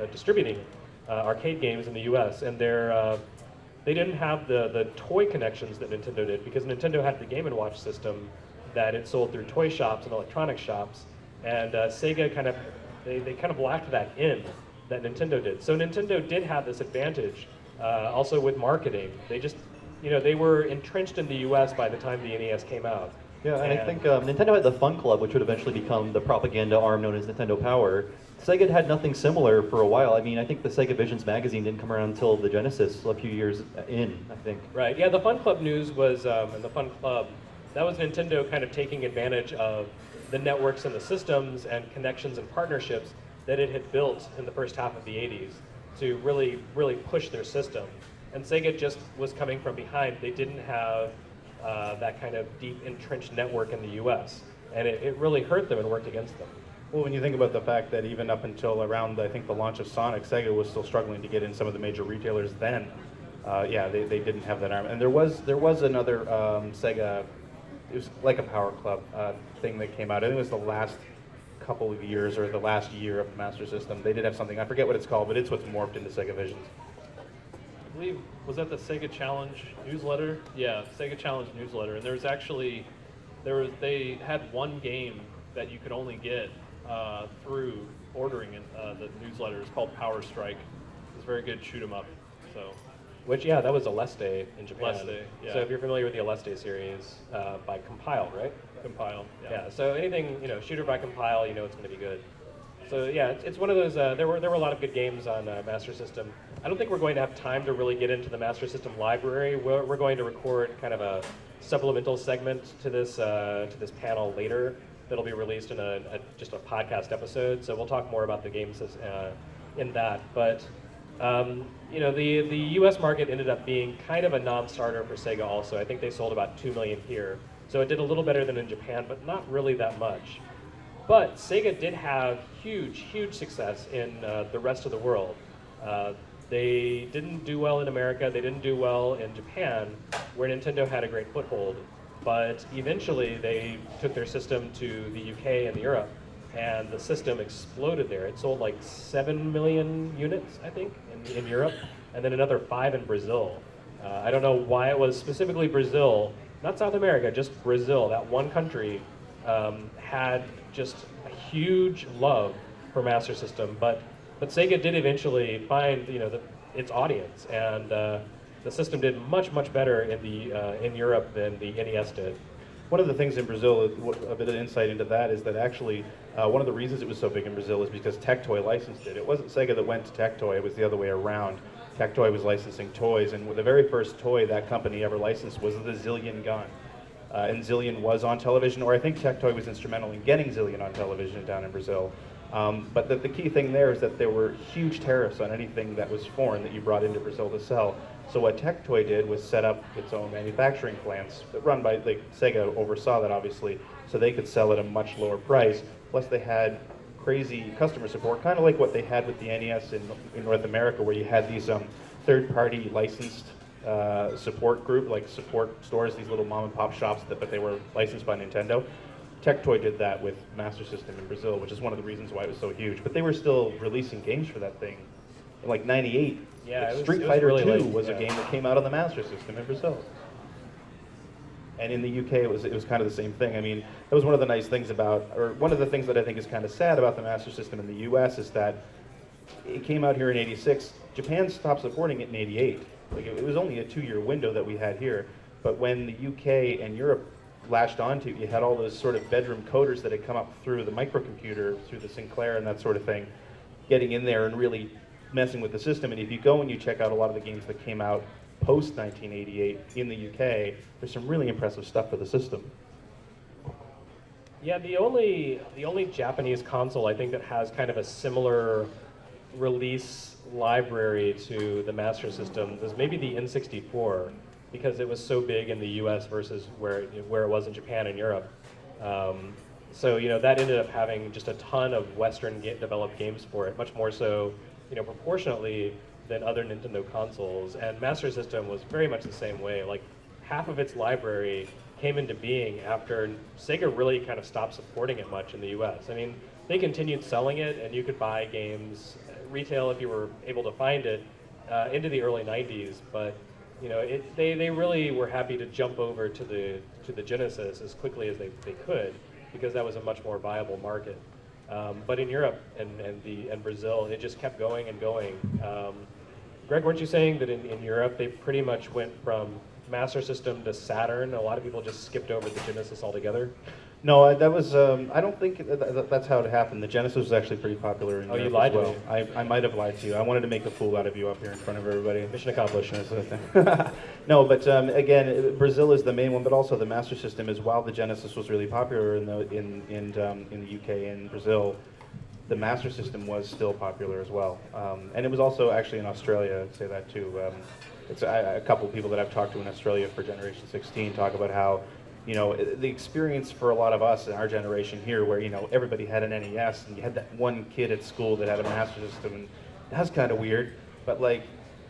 arcade games in the U.S. And they didn't have the toy connections that Nintendo did, because Nintendo had the Game & Watch system that it sold through toy shops and electronic shops, and Sega kind of lacked that that Nintendo did. So Nintendo did have this advantage, also with marketing. They just, they were entrenched in the U.S. by the time the NES came out. Yeah, and I think Nintendo had the Fun Club, which would eventually become the propaganda arm known as Nintendo Power. Sega had nothing similar for a while. I mean, I think the Sega Visions magazine didn't come around until the Genesis a few years in, I think. Right, yeah, the Fun Club news was, and the Fun Club, that was Nintendo kind of taking advantage of the networks and the systems and connections and partnerships that it had built in the first half of the 80s to really, really push their system. And Sega just was coming from behind. They didn't have that kind of deep entrenched network in the US. And it really hurt them and worked against them. Well, when you think about the fact that even up until around, I think, the launch of Sonic, Sega was still struggling to get in some of the major retailers then. They didn't have that arm. And there was another Sega it was like a Power Club thing that came out. I think it was the last couple of years or the last year of the Master System. They did have something, I forget what it's called, but it's what's morphed into Sega Visions. I believe, was that the Sega Challenge newsletter? Yeah, Sega Challenge newsletter. And there was actually, they had one game that you could only get through ordering in the newsletter. It's called Power Strike. It's very good shoot 'em up. So, Which, yeah, that was Aleste in Japan. Aleste, yeah. So if you're familiar with the Aleste series, by Compile, right? Compile. Yeah. So anything, shooter by Compile, it's going to be good. So yeah, it's one of those. There were a lot of good games on Master System. I don't think we're going to have time to really get into the Master System library. We're going to record kind of a supplemental segment to this panel later. That'll be released in just a podcast episode. So we'll talk more about the games in that. But the U.S. market ended up being kind of a non-starter for Sega. Also, I think they sold about 2 million here. So it did a little better than in Japan, but not really that much. But Sega did have huge success in the rest of the world. They didn't do well in America. They didn't do well in Japan, where Nintendo had a great foothold. But eventually, they took their system to the UK and Europe, and the system exploded there. It sold like 7 million units, I think, in Europe, and then another 5 in Brazil. I don't know why it was specifically Brazil, not South America, just Brazil. That one country had just a huge love for Master System, but Sega did eventually find its audience, and the system did much better in Europe than the NES did. One of the things in Brazil, a bit of insight into that, is that actually one of the reasons it was so big in Brazil is because Tectoy licensed it. It wasn't Sega that went to Tectoy, it was the other way around. Tectoy was licensing toys, and the very first toy that company ever licensed was the Zillion gun. And Zillion was on television, or I think Tectoy was instrumental in getting Zillion on television down in Brazil. But the key thing there is that there were huge tariffs on anything that was foreign that you brought into Brazil to sell. So what Tectoy did was set up its own manufacturing plants, run by, Sega oversaw that obviously, so they could sell at a much lower price. Plus they had crazy customer support, kind of like what they had with the NES in North America, where you had these third-party licensed support group, like support stores, these little mom and pop shops, but they were licensed by Nintendo. Tectoy did that with Master System in Brazil, which is one of the reasons why it was so huge. But they were still releasing games for that thing. In like '98, Street Fighter really 2 late, was a game that came out on the Master System in Brazil. And in the UK, it was kind of the same thing. I mean, that was one of the nice things or one of the things that I think is kind of sad about the Master System in the US is that it came out here in '86. Japan stopped supporting it in '88. It was only a 2-year window that we had here. But when the UK and Europe latched onto it, you had all those sort of bedroom coders that had come up through the microcomputer, through the Sinclair and that sort of thing, getting in there and really messing with the system. And if you go and you check out a lot of the games that came out post 1988 in the UK, there's some really impressive stuff for the system. Yeah, the only Japanese console I think that has kind of a similar release library to the Master System is maybe the N64, because it was so big in the U.S. versus where it was in Japan and Europe. So that ended up having just a ton of Western developed games for it, much more so proportionately than other Nintendo consoles. And Master System was very much the same way. Like half of its library came into being after Sega really kind of stopped supporting it much in the U.S. I mean, they continued selling it, and you could buy games retail if you were able to find it into the early 90s, but they really were happy to jump over to the Genesis as quickly as they could, because that was a much more viable market. But in Europe and Brazil, it just kept going and going. Greg, weren't you saying that in Europe they pretty much went from Master System to Saturn? A lot of people just skipped over the Genesis altogether. No, that was. I don't think that's how it happened. The Genesis was actually pretty popular in Europe. You lied as well. to me. I might have lied to you. I wanted to make a fool out of you up here in front of everybody. Mission accomplished. No, but again, Brazil is the main one, but also the Master System is. While the Genesis was really popular in the UK and Brazil, the Master System was still popular as well, and it was also actually in Australia. I'd say that too. It's a couple of people that I've talked to in Australia for Generation 16 talk about how. The experience for a lot of us in our generation here, where, everybody had an NES and you had that one kid at school that had a Master System, and that was kind of weird. But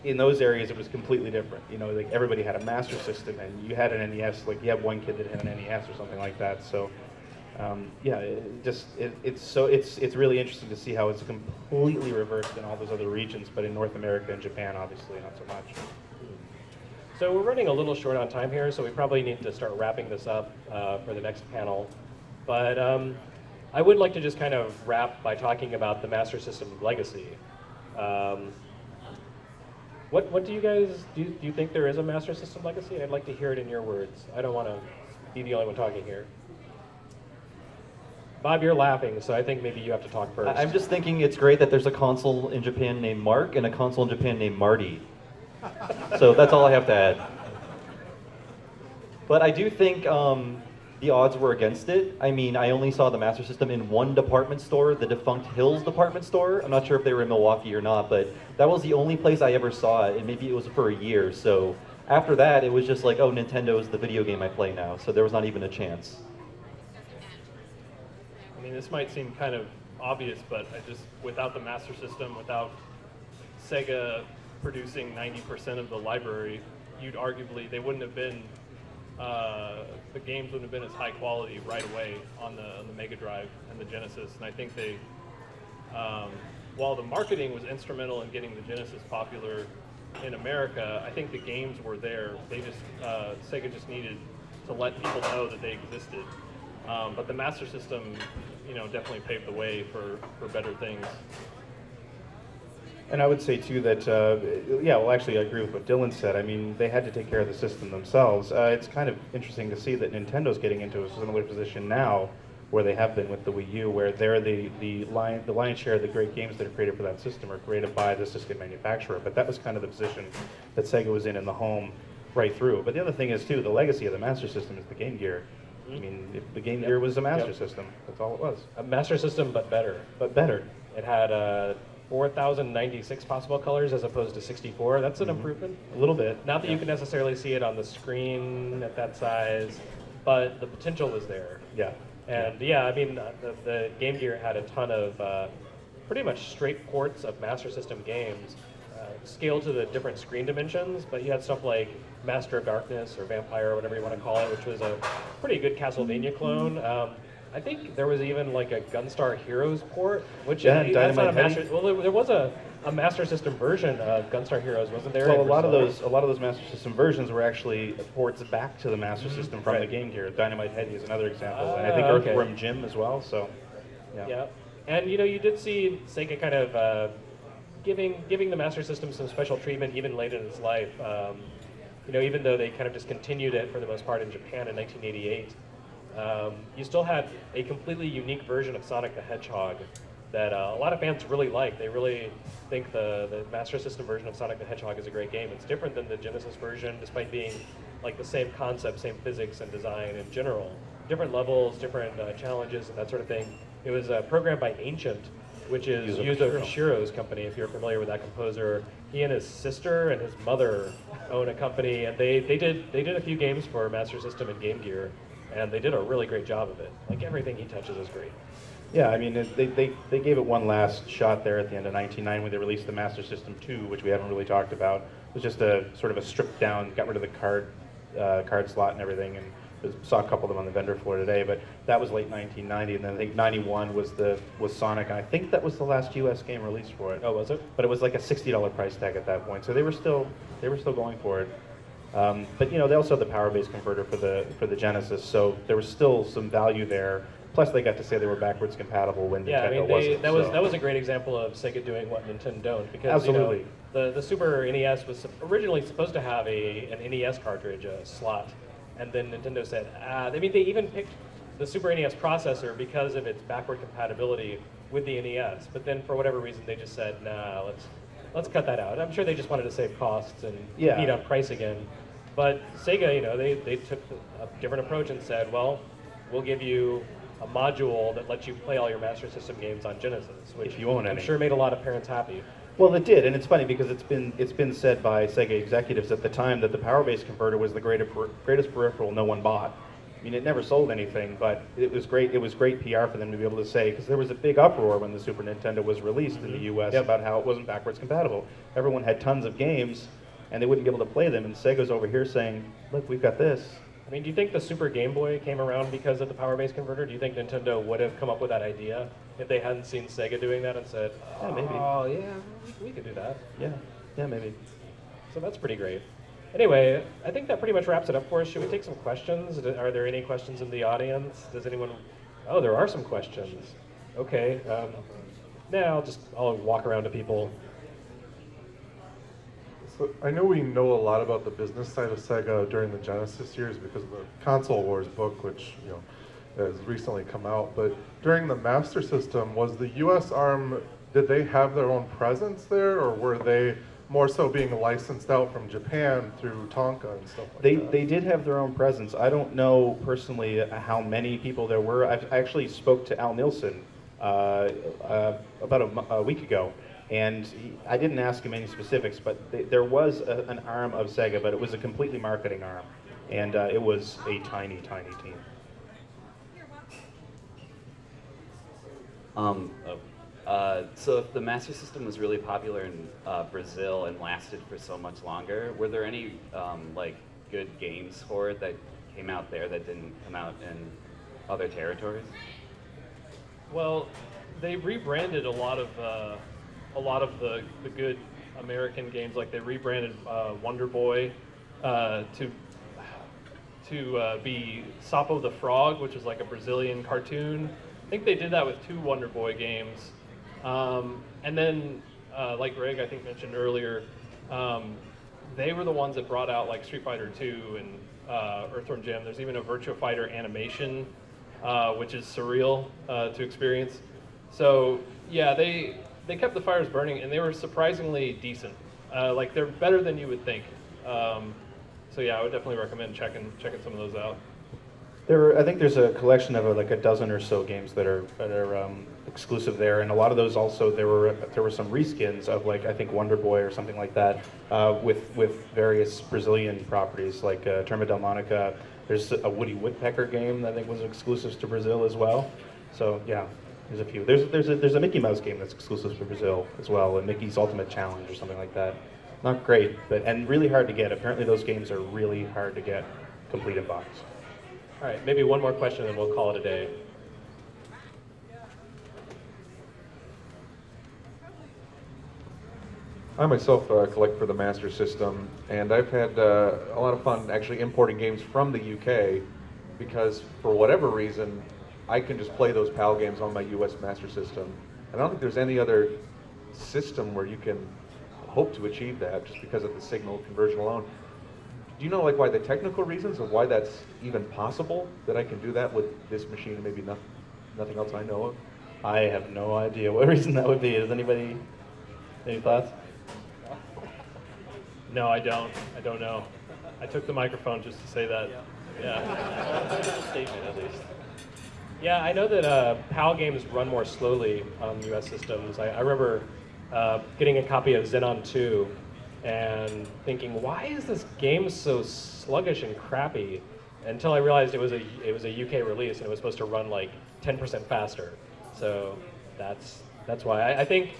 in those areas it was completely different. You know, like everybody had a Master System, and you had an NES. Like you had one kid that had an NES or something like that. So, yeah, it's really interesting to see how it's completely reversed in all those other regions, but in North America and Japan, obviously not so much. So we're running a little short on time here, so we probably need to start wrapping this up for the next panel. But I would like to just kind of wrap by talking about the Master System legacy. What do you guys, do you think there is a Master System legacy? I'd like to hear it in your words. I don't want to be the only one talking here. Bob, you're laughing, so I think maybe you have to talk first. I'm just thinking it's great that there's a console in Japan named Mark and a console in Japan named Marty. So that's all I have to add. But I do think the odds were against it. I mean, I only saw the Master System in one department store, the defunct Hills department store. I'm not sure if they were in Milwaukee or not, but that was the only place I ever saw it, and maybe it was for a year. So after that, it was just like, oh, Nintendo is the video game I play now. So there was not even a chance. I mean, this might seem kind of obvious, but without the Master System, without Sega producing 90% of the library, they wouldn't have been, the games wouldn't have been as high quality right away on the Mega Drive and the Genesis. And I think while the marketing was instrumental in getting the Genesis popular in America, I think the games were there. Sega just needed to let people know that they existed. But the Master System, definitely paved the way for better things. And I would say too that, actually I agree with what Dylan said. I mean, they had to take care of the system themselves. It's kind of interesting to see that Nintendo's getting into a similar position now, where they have been with the Wii U, where they're the lion's share of the great games that are created for that system are created by the system manufacturer. But that was kind of the position that Sega was in the home right through. But the other thing is too, the legacy of the Master System is the Game Gear. I mean, the Game Gear was a Master System. That's all it was. A Master System, but better. But better. It had 4,096 possible colors as opposed to 64. That's an improvement. A little bit. Not that you can necessarily see it on the screen at that size, but the potential is there. Yeah. And I mean, the Game Gear had a ton of pretty much straight ports of Master System games, scaled to the different screen dimensions, but you had stuff like Master of Darkness or Vampire or whatever you want to call it, which was a pretty good Castlevania clone. I think there was even like a Gunstar Heroes port, which that's not a Master. Well, there was a Master System version of Gunstar Heroes, wasn't there? Well, a lot of those Master System versions were actually ports back to the Master System from the Game Gear. Dynamite Headdy is another example, and I think Earthworm Jim as well. So, yeah. And you did see Sega kind of giving the Master System some special treatment even late in its life. Even though they kind of discontinued it for the most part in Japan in 1988. You still had a completely unique version of Sonic the Hedgehog that a lot of fans really like. They really think the Master System version of Sonic the Hedgehog is a great game. It's different than the Genesis version, despite being like the same concept, same physics and design in general. Different levels, different challenges, and that sort of thing. It was programmed by Ancient, which is Yuzo Koshiro's company, if you're familiar with that composer. He and his sister and his mother own a company, and they did a few games for Master System and Game Gear, and they did a really great job of it. Like, everything he touches is great. Yeah, I mean, they gave it one last shot there at the end of 1999 when they released the Master System 2, which we haven't really talked about. It was just a sort of a stripped down, got rid of the card slot and everything, and saw a couple of them on the vendor floor today. But that was late 1990, and then I think 91 was Sonic, and I think that was the last U.S. game released for it. Oh, was it? But it was like a $60 price tag at that point, so they were still going for it. But they also had the power base converter for the Genesis, so there was still some value there. Plus, they got to say they were backwards compatible when Nintendo wasn't. That was a great example of Sega doing what Nintendo don't, because absolutely. The Super NES was originally supposed to have an NES cartridge slot, and then Nintendo said, they even picked the Super NES processor because of its backward compatibility with the NES. But then for whatever reason, they just said, nah, let's cut that out. I'm sure they just wanted to save costs and eat up price again. But Sega, they took a different approach and said, well, we'll give you a module that lets you play all your Master System games on Genesis, which if you own I'm sure made a lot of parents happy. Well, it did, and it's funny because it's been said by Sega executives at the time that the power base converter was the greatest peripheral no one bought. mean, it never sold anything, but it was great. It was great PR for them to be able to say, because there was a big uproar when the Super Nintendo was released in the U.S. about how it wasn't backwards compatible. Everyone had tons of games, and they wouldn't be able to play them. And Sega's over here saying, "Look, we've got this." I mean, do you think the Super Game Boy came around because of the power-based converter? Do you think Nintendo would have come up with that idea if they hadn't seen Sega doing that and said, Yeah, maybe. "Oh, yeah, we could do that." Yeah, maybe. So that's pretty great. Anyway, I think that pretty much wraps it up for us. Should we take some questions? Are there any questions in the audience? Does anyone? Oh, there are some questions. Okay. Now I'll walk around to people. So I know we know a lot about the business side of Sega during the Genesis years because of the Console Wars book, which has recently come out. But during the Master System, was the U.S. arm, did they have their own presence there, or were they more so being licensed out from Japan through Tonka and stuff like that? They did have their own presence. I don't know personally how many people there were. I actually spoke to Al Nilsson about a week ago, and I didn't ask him any specifics, but there was an arm of Sega, but it was a completely marketing arm, and it was a tiny, tiny team. So if the Master System was really popular in Brazil and lasted for so much longer, were there any good games for it that came out there that didn't come out in other territories? Well, they rebranded a lot of the good American games. Like they rebranded Wonder Boy to be Sapo the Frog, which is like a Brazilian cartoon. I think they did that with 2 Wonder Boy games. And then, like Greg, I think, mentioned earlier, they were the ones that brought out like Street Fighter 2 and Earthworm Jim. There's even a Virtua Fighter animation, which is surreal to experience. So yeah, they kept the fires burning, and they were surprisingly decent. Like they're better than you would think. So yeah, I would definitely recommend checking some of those out. I think there's a collection of like a dozen or so games that are exclusive there, and a lot of those also there were some reskins of like I think Wonder Boy or something like that with various Brazilian properties like Turma del Monica. There's a Woody Woodpecker game that I think was exclusive to Brazil as well. So yeah, there's a few. There's a Mickey Mouse game that's exclusive to Brazil as well, and Mickey's Ultimate Challenge or something like that. Not great, and really hard to get. Apparently those games are really hard to get complete in box. All right, maybe one more question and we'll call it a day. I myself collect for the Master System, and I've had a lot of fun actually importing games from the UK because for whatever reason, I can just play those PAL games on my US Master System. And I don't think there's any other system where you can hope to achieve that just because of the signal conversion alone. Do you know like why the technical reasons of why that's even possible, that I can do that with this machine and maybe nothing else I know of? I have no idea what reason that would be. Does anybody, any thoughts? No, I don't. I don't know. I took the microphone just to say that. Yeah. Statement at least. Yeah, I know that PAL games run more slowly on US systems. I remember getting a copy of Xenon 2 and thinking, why is this game so sluggish and crappy? Until I realized it was a UK release and it was supposed to run like 10% faster. So that's why. I think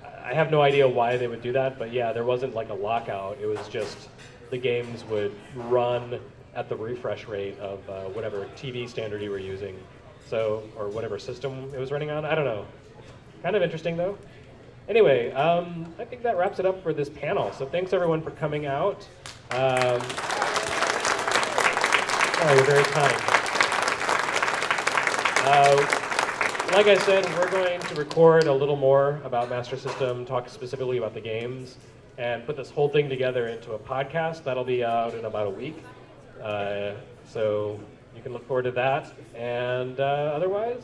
I have no idea why they would do that, but yeah, there wasn't like a lockout. It was just the games would run at the refresh rate of whatever TV standard you were using, so or whatever system it was running on. I don't know. Kind of interesting though. Anyway, I think that wraps it up for this panel. So thanks everyone for coming out. Oh, you're very kind. Like I said, we're going to record a little more about Master System, talk specifically about the games, and put this whole thing together into a podcast. That'll be out in about a week. So you can look forward to that. And otherwise,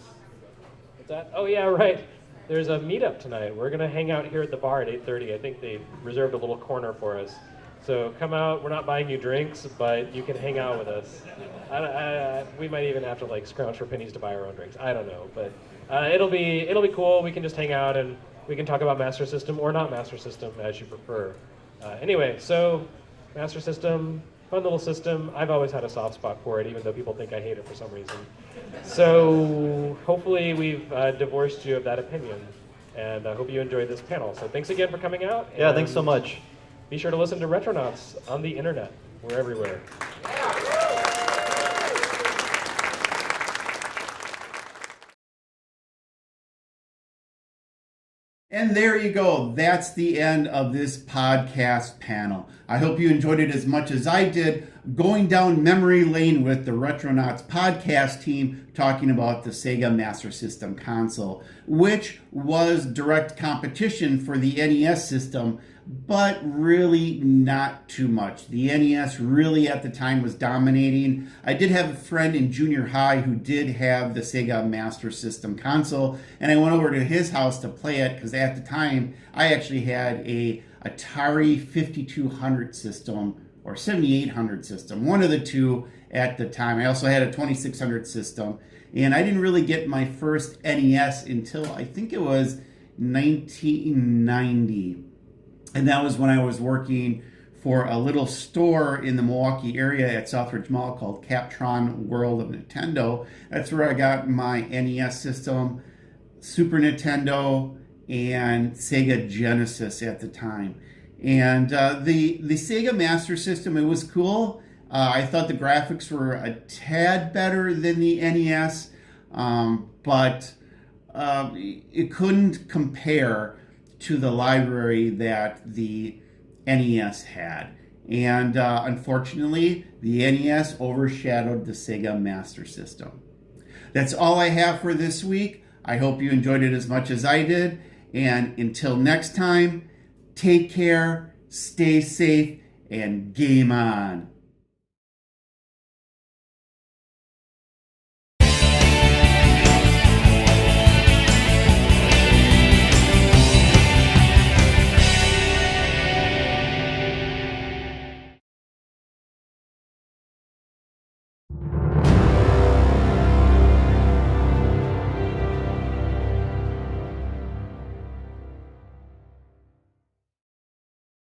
what's that? Oh yeah, right. There's a meetup tonight. We're gonna hang out here at the bar at 8:30. I think they reserved a little corner for us. So come out. We're not buying you drinks, but you can hang out with us. We might even have to like scrounge for pennies to buy our own drinks. I don't know, but it'll be cool. We can just hang out and we can talk about Master System or not Master System as you prefer. Anyway, so Master System, Fun little system. I've always had a soft spot for it, even though people think I hate it for some reason. So hopefully we've divorced you of that opinion, and I hope you enjoyed this panel. So thanks again for coming out. Yeah, thanks so much. Be sure to listen to Retronauts on the internet. We're everywhere. And there you go. That's the end of this podcast panel. I hope you enjoyed it as much as I did, going down memory lane with the Retronauts podcast team talking about the Sega Master System console, which was direct competition for the NES system, but really not too much. The NES really at the time was dominating. I did have a friend in junior high who did have the Sega Master System console, and I went over to his house to play it because at the time I actually had a Atari 5200 system or 7800 system, one of the two at the time. I also had a 2600 system, and I didn't really get my first NES until I think it was 1990. And that was when I was working for a little store in the Milwaukee area at Southridge Mall called Captron World of Nintendo. That's where I got my NES system, Super Nintendo, and Sega Genesis at the time. And the Sega Master System, it was cool. I thought the graphics were a tad better than the NES, but it couldn't compare to the library that the NES had. And unfortunately, the NES overshadowed the Sega Master System. That's all I have for this week. I hope you enjoyed it as much as I did. And until next time, take care, stay safe, and game on.